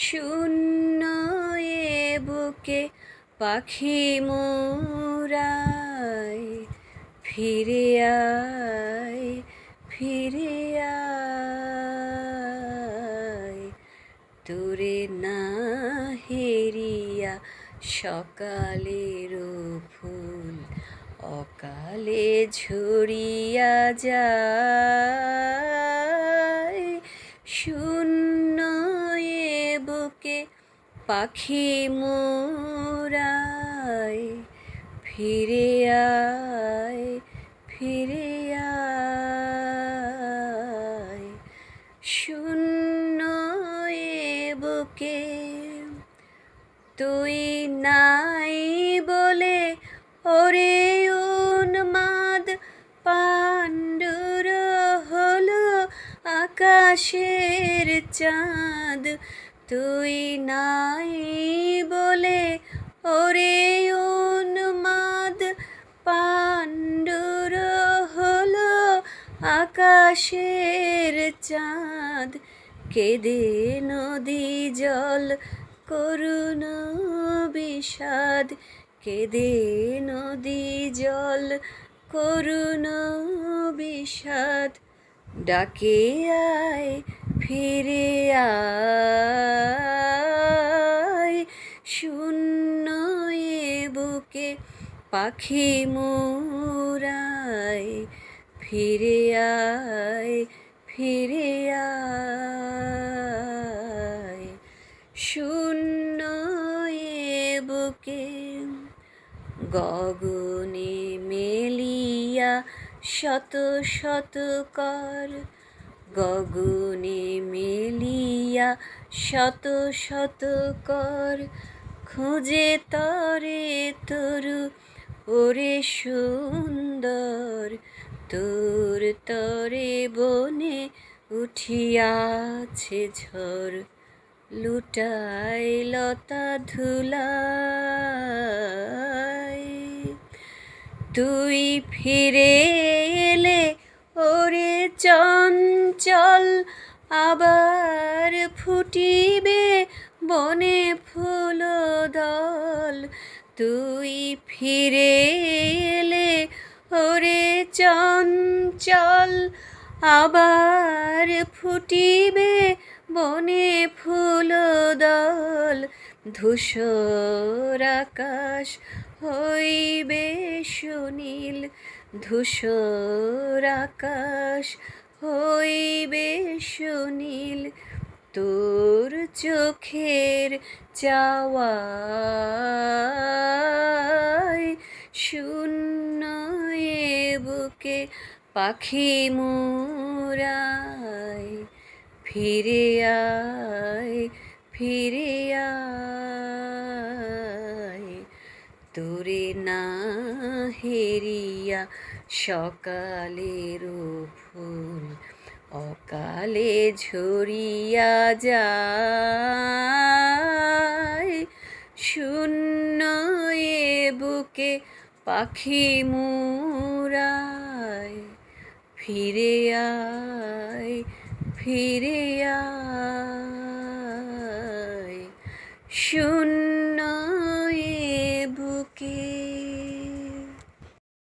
শূন্য এ বুকে পাখি মোরায়, ফিরে আয়, ফিরে আয়। তোরে না হেরিয়া সকালেরও ফুল অকালে ঝরিয়া যায়। শূন্য এ বুকে পাখি মোরায়, ফিরে আয়, ফিরে আয়। শূন্য এ বুকে তুই নাই বলে ওরে উন্মাদ পাণ্ডুর হলো আকাশের চাঁদ। তুই নাই বলে ওরে উন্মাদ পাণ্ডুর হলো আকাশের চাঁদ। কেঁদে নদী জল করুণ বিষাদ, কেঁদে নদী জল করুণ বিষাদ। ডাকে আয়, ফিরে আয়। শূন্য এ বুকে পাখি মোরায়, ফিরে আয়, ফিরে আয়। শূন্য এ বুকে গগনে মেলিয়া শত শত কর, গগনে মেলিয়া শত শত কর। খুঁজে তরে তরু ওরে সুন্দর, তোর তরে বনে উঠিয়াছে ঝড়। লুটাই লতা ধুলাই, তুই ফিরে এলে ওরে চঞ্চল আবার ফুটিবে বনে ফুল দল। তুই ফিরে এলে ওরে চঞ্চল আবার ফুটিবে বনে ফুল দল। ধূসর আকাশ হইবে সুনীল, ধূসর আকাশ হইবে সুনীল। তোর চোখের চাওয়ায় শূন্য এ বুকে পাখি মোরায়, ফিরে আয়, ফিরে আয়। তোরে না হেরিয়া সকালেরও ফুল অকালে ঝরিয়া যায়। শূন্য এ বুকে পাখি মোরায়, ফিরে আয়, ফিরে আয়। শূন্য